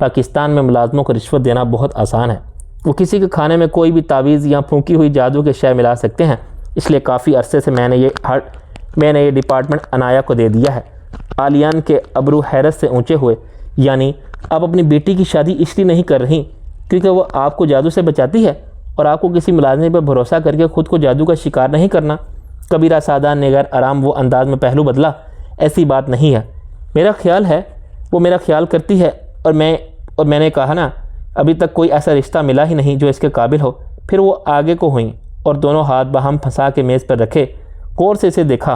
Speaker 2: पाकिस्तान में मुलाजमों को रिश्वत देना बहुत आसान है। वो किसी के खाने में कोई भी तावीज़ या फूंकी हुई जादू के शय मिला सकते हैं। इसलिए काफ़ी अरसे से मैंने ये डिपार्टमेंट अनाया को दे दिया है। आलियान के अबरू हैरत से ऊंचे हुए। यानी आप अपनी बेटी की शादी इसलिए नहीं कर रही क्योंकि वो आपको जादू से बचाती है और आपको किसी मुलाजिम पर भरोसा करके ख़ुद को जादू का शिकार नहीं करना। कबीरा सादा ने गैर आराम वो अंदाज में पहलू बदला। ऐसी बात नहीं है, मेरा ख्याल है वो मेरा ख्याल करती है, और मैंने कहा ना, अभी तक कोई ऐसा रिश्ता मिला ही नहीं जो इसके काबिल हो। फिर वो आगे को हुई और दोनों हाथ बाहम फंसा के मेज़ पर रखे। गौर से इसे देखा।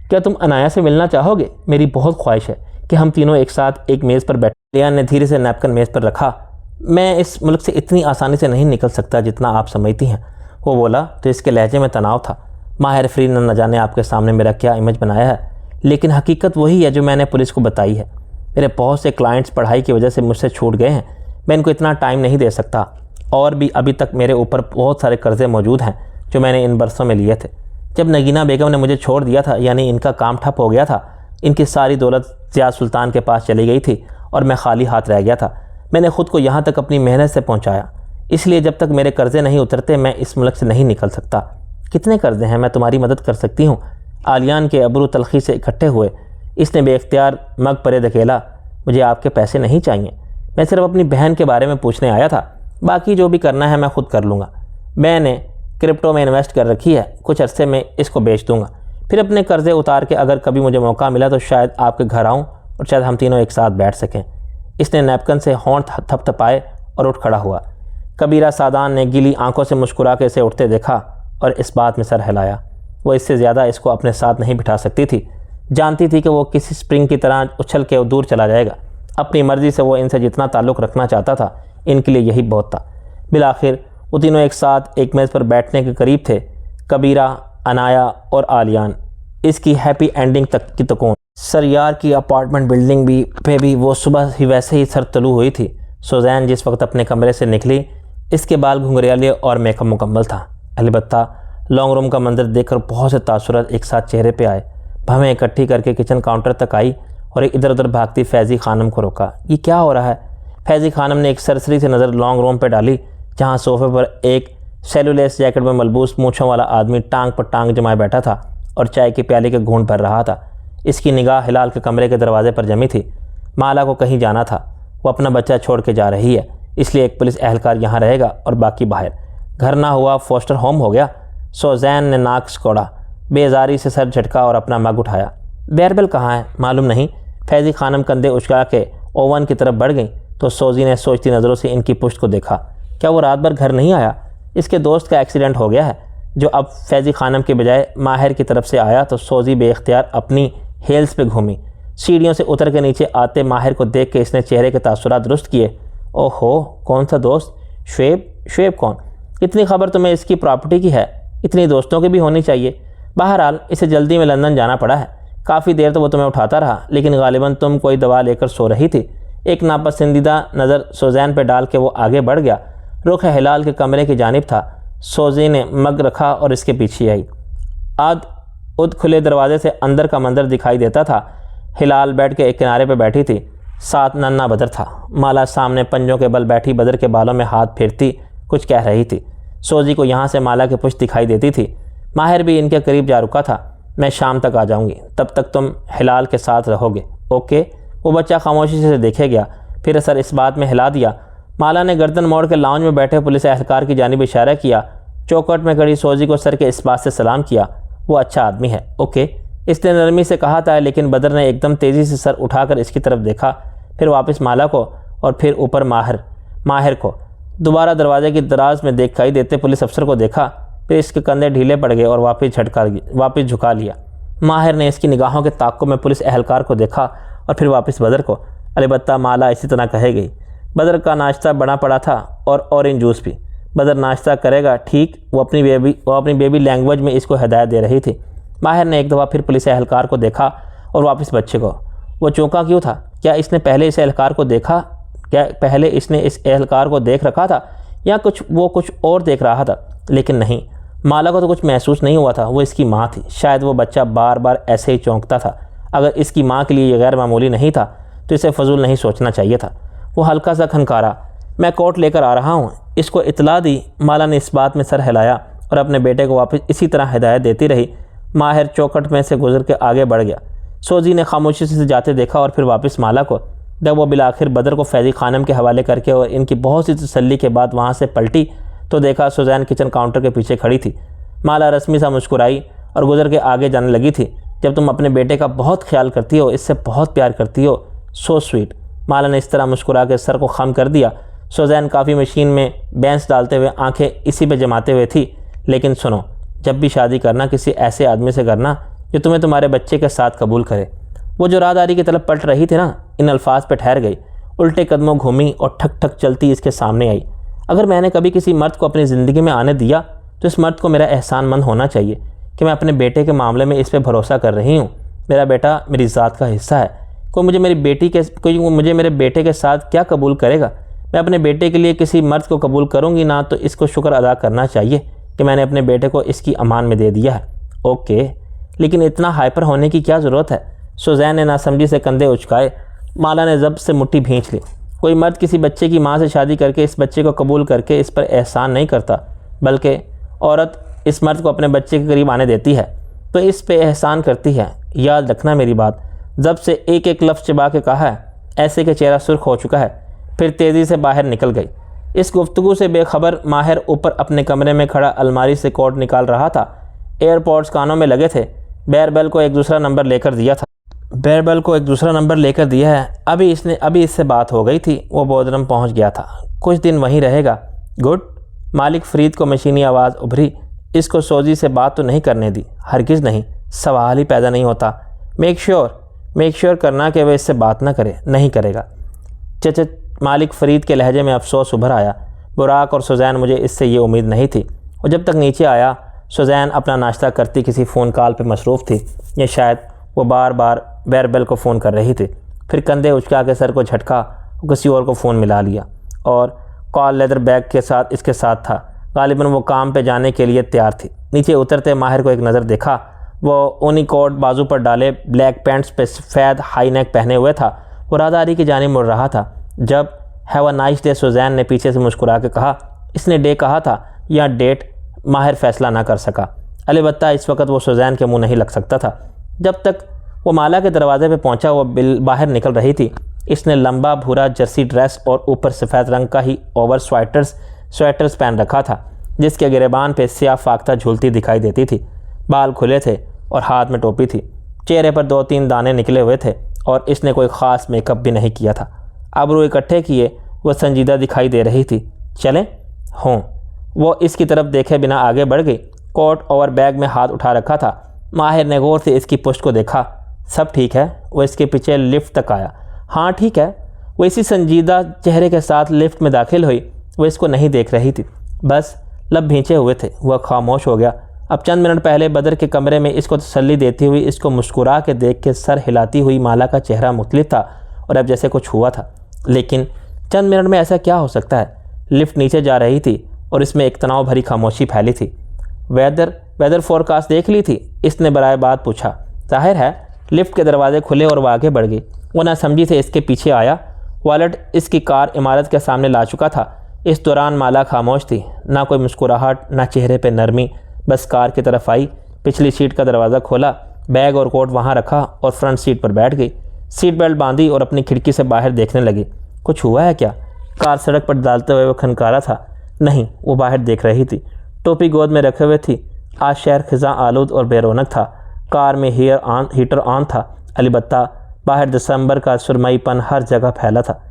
Speaker 2: क्या तुम अनाया से मिलना चाहोगे? मेरी बहुत ख्वाहिश है कि हम तीनों एक साथ एक मेज़ पर बैठे। लियान ने धीरे से नैपकिन मेज़ पर रखा। मैं इस मुल्क से इतनी आसानी से नहीं निकल सकता जितना आप समझती हैं, वो बोला। तो इसके लहजे में तनाव था। माहिर फ्री न जाने आपके सामने मेरा क्या इमेज बनाया है, लेकिन हकीकत वही है जो मैंने पुलिस को बताई है। मेरे बहुत से क्लाइंट्स पढ़ाई की वजह से मुझसे छूट गए हैं। मैं इनको इतना टाइम नहीं दे सकता, और भी अभी तक मेरे ऊपर बहुत सारे कर्जे मौजूद हैं जो मैंने इन बरसों में लिए थे। जब नगीना बेगम ने मुझे छोड़ दिया था, यानी इनका काम ठप हो गया था, इनकी सारी दौलत ज़ियाद सुल्तान के पास चली गई थी और मैं खाली हाथ रह गया था। मैंने ख़ुद को यहाँ तक अपनी मेहनत से पहुँचाया, इसलिए जब तक मेरे कर्जे नहीं उतरते मैं इस मुल्क से नहीं निकल सकता। कितने कर्जे हैं? मैं तुम्हारी मदद कर सकती हूँ। आलियान के अबरू तलखी से इकट्ठे हुए। इसने बेख्तियार मग परे धकेला। मुझे आपके पैसे नहीं चाहिए, मैं सिर्फ अपनी बहन के बारे में पूछने आया था। बाकी जो भी करना है मैं खुद कर लूँगा। मैंने क्रिप्टो में इन्वेस्ट कर रखी है, कुछ अरसे में इसको बेच दूँगा, फिर अपने कर्जे उतार के अगर कभी मुझे मौका मिला तो शायद आपके घर आऊँ और शायद हम तीनों एक साथ बैठ सकें। इसने नैपकिन से होंठ थपथपाए और उठ खड़ा हुआ। कबीरा सादान ने गीली आंखों से मुस्कुरा के इसे उठते देखा और इस बात में सर हिलाया। वो इससे ज़्यादा इसको अपने साथ नहीं बिठा सकती थी। जानती थी कि वो किसी स्प्रिंग की तरह उछल के दूर चला जाएगा। अपनी मर्ज़ी से वो इनसे जितना ताल्लुक़ रखना चाहता था, इनके लिए यही बहुत था। बिलाखिर वो तीनों एक साथ एक मेज़ पर बैठने के करीब थे। कबीरा, अनाया और आलियान। इसकी हैप्पी एंडिंग तक की तकून। सरयार की अपार्टमेंट बिल्डिंग पे भी वो सुबह ही वैसे ही सर तलू हुई थी। सुज़ैन जिस वक्त अपने कमरे से निकली, इसके बाल घुंघराले और मेकअप मुकम्मल था। अलबत्ता लॉन्ग रूम का मंजर देखकर बहुत से तासुरात एक साथ चेहरे पे आए। भवें इकट्ठी करके किचन काउंटर तक आई और एक इधर उधर भागती फैज़ी खानम को रोका। ये क्या हो रहा है? फैज़ी खानम ने एक सरसरी से नज़र लॉन्ग रूम पर डाली, जहाँ सोफे पर एक सेलुलेस जैकेट में मलबूस मूँछों वाला आदमी टांग पर टांग जमाए बैठा था और चाय की प्याली के घूंट भर रहा था। इसकी निगाह हिलाल के कमरे के दरवाजे पर जमी थी। माला को कहीं जाना था, वो अपना बच्चा छोड़ के जा रही है, इसलिए एक पुलिस एहलकार यहाँ रहेगा और बाकी बाहर। घर ना हुआ फोस्टर होम हो गया। सुज़ैन ने नाक सिकोड़ा, बेजारी से सर झटका और अपना मग उठाया। बैरबल कहाँ है? मालूम नहीं। फैज़ी खानम कंधे उछला के ओवन की तरफ बढ़ गई तो सोजी ने सोचती नज़रों से इनकी पुश्त को देखा। क्या वो रात भर घर नहीं आया? इसके दोस्त का एक्सीडेंट हो गया है, जो अब फैज़ी खानम के बजाय माहिर की तरफ से आया तो सोजी बेख्तियार अपनी हेल्स पे घूमी। सीढ़ियों से उतर के नीचे आते माहिर को देख के इसने चेहरे के तासुरात दुरुस्त किए। ओहो, कौन सा दोस्त? शुएब कौन? इतनी खबर तुम्हें इसकी प्रॉपर्टी की है, इतनी दोस्तों की भी होनी चाहिए। बहरहाल इसे जल्दी में लंदन जाना पड़ा है। काफ़ी देर तो वो तुम्हें उठाता रहा, लेकिन गालिबन तुम कोई दवा लेकर सो रही थी। एक नापसंदीदा नज़र सुज़ैन पे डाल के वो आगे बढ़ गया। रुख हिलाल के कमरे की जानिब था। सोजी ने मग रखा और इसके पीछे आई। उद खुले दरवाजे से अंदर का मंजर दिखाई देता था। हिलाल बैठ के एक किनारे पे बैठी थी, साथ नन्ना बदर था। माला सामने पंजों के बल बैठी बदर के बालों में हाथ फेरती कुछ कह रही थी। सोजी को यहाँ से माला की पुश्त दिखाई देती थी। माहिर भी इनके करीब जा रुका था। मैं शाम तक आ जाऊँगी, तब तक तुम हिलाल के साथ रहोगे, ओके? वो बच्चा खामोशी से देखे गया, फिर असर इस बात में हिला दिया। माला ने गर्दन मोड़ के लाउंज में बैठे पुलिस एहलकार की जानिब इशारा किया। चौखट में खड़ी सोजी को सर के इस बात से सलाम किया। वो अच्छा आदमी है, ओके? इसने नरमी से कहा था, लेकिन बदर ने एकदम तेज़ी से सर उठाकर इसकी तरफ देखा, फिर वापस माला को और फिर ऊपर माहिर को। दोबारा दरवाजे की दराज में दिखाई देते पुलिस अफसर को देखा, फिर इसके कंधे ढीले पड़ गए और वापस झुका लिया। माहिर ने इसकी निगाहों के ताक़ुब में पुलिस एहलकार को देखा और फिर वापस बदर को। अलबत्ता माला इसी तरह कहेगी। बदर का नाश्ता बना पड़ा था और ऑरेंज जूस भी। बदर नाश्ता करेगा ठीक, वो अपनी बेबी लैंग्वेज में इसको हिदायत दे रही थी। माहिर ने एक दफ़ा फिर पुलिस एहलकार को देखा और वापस बच्चे को। वो चौंका क्यों था? क्या इसने पहले इस एहलकार को देखा? क्या पहले इसने इस एहलकार को देख रखा था या कुछ और देख रहा था? लेकिन नहीं, माला को तो कुछ महसूस नहीं हुआ था। वो इसकी माँ थी। शायद वो बच्चा बार बार ऐसे ही चौंकता था। अगर इसकी माँ के लिए ये गैर मामूली नहीं था तो इसे फजूल नहीं सोचना चाहिए था। वो हल्का सा खनकारा। मैं कोट लेकर आ रहा हूँ, इसको इतला दी। माला ने इस बात में सर हिलाया और अपने बेटे को वापस इसी तरह हिदायत देती रही। माहिर चौखट में से गुजर के आगे बढ़ गया। सोजी ने खामोशी से जाते देखा और फिर वापस माला को। जब वो बिलाखिर बदर को फैज़ी खानम के हवाले करके और इनकी बहुत सी तसल्ली के बाद वहाँ से पलटी तो देखा सुजैन किचन काउंटर के पीछे खड़ी थी। माला रस्मी सा मुस्कुराई और गुजर के आगे जाने लगी थी। जब तुम अपने बेटे का बहुत ख्याल करती हो, इससे बहुत प्यार करती हो, सो स्वीट। माला ने इस तरह मुस्कुरा के सर को खम कर दिया। सुजैन काफ़ी मशीन में बैंस डालते हुए आंखें इसी पे जमाते हुए थी। लेकिन सुनो, जब भी शादी करना किसी ऐसे आदमी से करना जो तुम्हें तुम्हारे बच्चे के साथ कबूल करे। वो जो राहदारी की तरफ पलट रही थी ना, इन अल्फाज पे ठहर गई, उल्टे कदमों घूमी और ठक ठक चलती इसके सामने आई। अगर मैंने कभी किसी मर्द को अपनी ज़िंदगी में आने दिया तो इस मर्द को मेरा एहसानमंद होना चाहिए कि मैं अपने बेटे के मामले में इस पर भरोसा कर रही हूँ। मेरा बेटा मेरी ज़ात का हिस्सा है। कोई मुझे मेरे बेटे के साथ क्या कबूल करेगा? मैं अपने बेटे के लिए किसी मर्द को कबूल करूँगी ना, तो इसको शुक्र अदा करना चाहिए कि मैंने अपने बेटे को इसकी अमान में दे दिया है। ओके, लेकिन इतना हाइपर होने की क्या ज़रूरत है? सुजैन ने नासमझी से कंधे उचकाए। माला ने जब से मुट्ठी भींच ली। कोई मर्द किसी बच्चे की माँ से शादी करके इस बच्चे को कबूल करके इस पर एहसान नहीं करता, बल्कि औरत इस मर्द को अपने बच्चे के करीब आने देती है तो इस पे एहसान करती है। याद रखना मेरी बात। जब से एक एक लफ्ज़ चबा के कहा है, ऐसे के चेहरा सुर्ख हो चुका है। फिर तेज़ी से बाहर निकल गई। इस गुफ्तगू से बेखबर माहिर ऊपर अपने कमरे में खड़ा अलमारी से कोट निकाल रहा था। एयरपोर्ट्स कानों में लगे थे। बैरबल को एक दूसरा नंबर लेकर दिया है। अभी इससे बात हो गई थी। वो बोदरम पहुंच गया था। कुछ दिन वहीं रहेगा। गुड। मालिक फरीद को मशीनी आवाज़ उभरी। इसको सोजी से बात तो नहीं करने दी? हरगिज़ नहीं, सवाल ही पैदा नहीं होता। मेक श्योर करना कि वह इससे बात ना करे। नहीं करेगा। चच मालिक फरीद के लहजे में अफसोस उभर आया। बुराक और सुजैन, मुझे इससे ये उम्मीद नहीं थी। और जब तक नीचे आया, सुजैन अपना नाश्ता करती किसी फ़ोन कॉल पे मसरूफ़ थी, या शायद वो बार बार बैरबल को फ़ोन कर रही थी। फिर कंधे उचका के सर को झटका, किसी और को फ़ोन मिला लिया और कॉल लेदर बैग के साथ इसके साथ था। गालिबन वो काम पे जाने के लिए तैयार थी। नीचे उतरते माहिर को एक नज़र देखा। वो ऊनी कोट बाजू पर डाले, ब्लैक पैंट्स पे सफ़ेद हाई नेक पहने हुए था। वो राहदारी की जानिब मुड़ रहा था जब have a nice day Susan ने पीछे से मुस्कुरा के कहा। इसने डे कहा था या डेट, माहिर फैसला ना कर सका। अलबत्ता इस वक्त वो सुजैन के मुंह नहीं लग सकता था। जब तक वो माला के दरवाजे पे पहुंचा, वो बाहर निकल रही थी। इसने लंबा भूरा जर्सी ड्रेस और ऊपर सफ़ेद रंग का ही ओवर स्वेटर्स पहन रखा था, जिसके गिरेबान पे स्याह फाख्ता झूलती दिखाई देती थी। बाल खुले थे और हाथ में टोपी थी। चेहरे पर 2-3 दाने निकले हुए थे और इसने कोई ख़ास मेकअप भी नहीं किया था। आबरू इकट्ठे किए वह संजीदा दिखाई दे रही थी। चलें? हों। वो इसकी तरफ देखे बिना आगे बढ़ गई। कोट और बैग में हाथ उठा रखा था। माहिर ने गौर से इसकी पुष्ट को देखा। सब ठीक है? वो इसके पीछे लिफ्ट तक आया। हाँ ठीक है। वो इसी संजीदा चेहरे के साथ लिफ्ट में दाखिल हुई। वो इसको नहीं देख रही थी, बस लब भींचे हुए थे। वह खामोश हो गया। अब चंद मिनट पहले बदर के कमरे में इसको तसल्ली देती हुई, इसको मुस्कुरा के देख के सर हिलाती हुई माला का चेहरा मुख्तलिफ था और अब जैसे कुछ हुआ था। लेकिन चंद मिनट में ऐसा क्या हो सकता है? लिफ्ट नीचे जा रही थी और इसमें एक तनाव भरी खामोशी फैली थी। वेदर फोरकास्ट देख ली थी? इसने बराए बात पूछा। जाहिर है। लिफ्ट के दरवाजे खुले और वह आगे बढ़ गई। वो ना समझी से इसके पीछे आया। वॉलेट इसकी कार इमारत के सामने ला चुका था। इस दौरान माला खामोश थी। ना कोई मुस्कुराहट, ना चेहरे पे नरमी। बस कार की तरफ आई, पिछली सीट का दरवाज़ा खोला, बैग और कोट वहाँ रखा और फ्रंट सीट पर बैठ गई। सीट बेल्ट बांधी और अपनी खिड़की से बाहर देखने लगी। कुछ हुआ है क्या? कार सड़क पर डालते हुए वो खनकारा था। नहीं, वो बाहर देख रही थी। टोपी गोद में रखे हुए थी। आज शहर खिज़ां आलूद और बेरौनक था। कार में हीटर ऑन था। अलबत्ता बाहर दिसंबर का सुरमईपन हर जगह फैला था।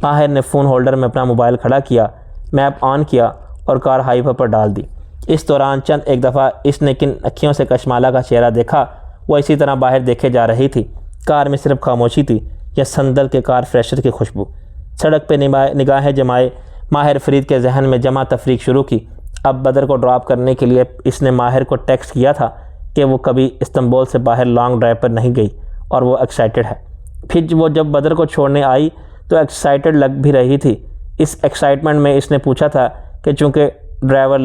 Speaker 2: माहिर ने फ़ोन होल्डर में अपना मोबाइल खड़ा किया, मैप ऑन किया और कार हाईवे पर डाल दी। इस दौरान चंद एक दफ़ा इसने किन अखियों से कशमाला का चेहरा देखा। वो इसी तरह बाहर देखे जा रही थी। कार में सिर्फ खामोशी थी। या संदल के कार फ्रेशर की खुशबू। सड़क पे निगाहें जमाए माहिर फरीद के जहन में जमा तफरीक शुरू की। अब बदर को ड्रॉप करने के लिए इसने माहिर को टेक्स्ट किया था कि वो कभी इस्तांबुल से बाहर लॉन्ग ड्राइव पर नहीं गई और वो एक्साइटेड है। फिर वो जब बदर को छोड़ने आई तो एक्साइटेड लग भी रही थी। इस एक्साइटमेंट में इसने पूछा था कि चूँकि ड्राइव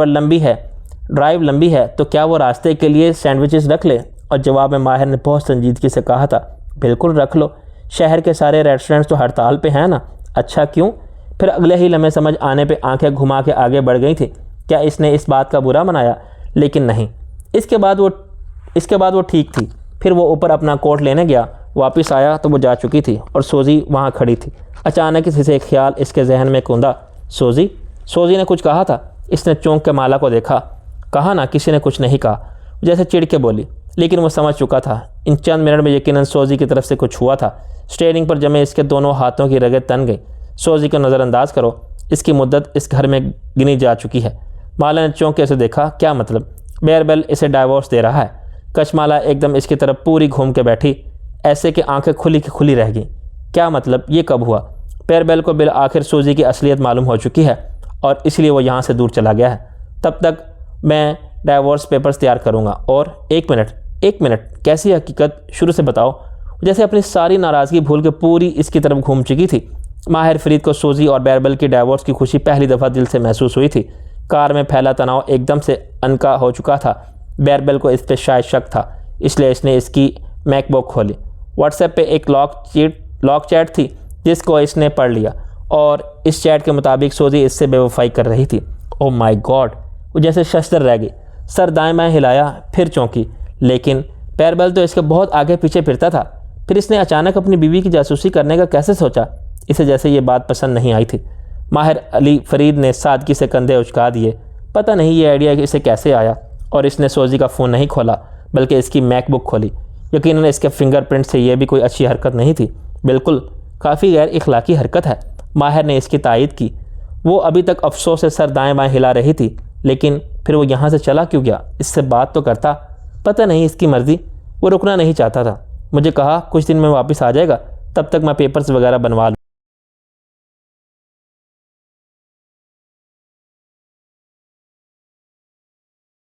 Speaker 2: लंबी है तो क्या वो रास्ते के लिए सैंडविचेस रख ले। और जवाब में माहिर ने बहुत संजीदगी से कहा था, बिल्कुल रख लो, शहर के सारे रेस्टोरेंट्स तो हड़ताल पे हैं ना। अच्छा क्यों? फिर अगले ही लम्हे समझ आने पे आंखें घुमा के आगे बढ़ गई थी। क्या इसने इस बात का बुरा मनाया? लेकिन नहीं। इसके बाद वो ठीक थी। फिर वो ऊपर अपना कोट लेने गया। वापस आया तो वो जा चुकी थी और सोजी वहाँ खड़ी थी। अचानक इसी से एक ख्याल इसके जहन में कूदा, सोजी ने कुछ कहा था। इसने चौंक के माला को देखा। कहा ना, किसी ने कुछ नहीं कहा, जैसे चिढ़ के बोली। लेकिन वो समझ चुका था। इन चंद मिनट में यकीनन सोजी की तरफ से कुछ हुआ था। स्टीयरिंग पर जमे इसके दोनों हाथों की रगें तन गई। सोजी को नज़रअंदाज करो, इसकी मुद्दत इस घर में गिनी जा चुकी है। माला ने चौंके से देखा। क्या मतलब? बेरबल इसे डाइवोर्स दे रहा है? कचमाला एकदम इसकी तरफ पूरी घूम के बैठी, ऐसे कि आंखें खुली की खुली रह गई। क्या मतलब? ये कब हुआ? पेरबेल को बिल आखिर सोजी की असलियत मालूम हो चुकी है और इसलिए वो यहाँ से दूर चला गया है। तब तक मैं डाइवोर्स पेपर्स तैयार करूँगा। और एक मिनट, कैसी हकीकत? शुरू से बताओ। जैसे अपनी सारी नाराज़गी भूल के पूरी इसकी तरफ घूम चुकी थी। माहिर फरीद को सोजी और बेरबल की डाइवोर्स की खुशी पहली दफ़ा दिल से महसूस हुई थी। कार में फैला तनाव एकदम से अनका हो चुका था। बेरबल को इस पर शायद शक था, इसलिए इसने इसकी मैकबुक खोली। व्हाट्सएप पे एक लॉक चैट थी जिसको इसने पढ़ लिया और इस चैट के मुताबिक सोजी इससे बेवफाई कर रही थी। Oh my God! वो जैसे शस्त्र रह गई। सर दाएं बाएं हिलाया, फिर चौंकी। लेकिन बेरबल तो इसके बहुत आगे पीछे फिरता था। फिर इसने अचानक अपनी बीवी की जासूसी करने का कैसे सोचा? इसे जैसे ये बात पसंद नहीं आई थी। माहिर अली फरीद ने सादगी से कंधे उचका दिए। पता नहीं ये आइडिया इसे कैसे आया। और इसने सोजी का फ़ोन नहीं खोला बल्कि इसकी मैकबुक खोली। यकीनन इसके फिंगरप्रिंट से यह भी कोई अच्छी हरकत नहीं थी। बिल्कुल, काफ़ी गैर इखलाकी हरकत है। माहिर ने इसकी तायद की। वो अभी तक अफसोस से सर दाएं बाएं हिला रही थी। लेकिन फिर वो यहाँ से चला क्यों गया? इससे बात तो करता। पता नहीं, इसकी मर्ज़ी। वो रुकना नहीं चाहता था। मुझे कहा कुछ दिन में वापस आ जाएगा, तब तक मैं पेपर्स वगैरह बनवा लूँ।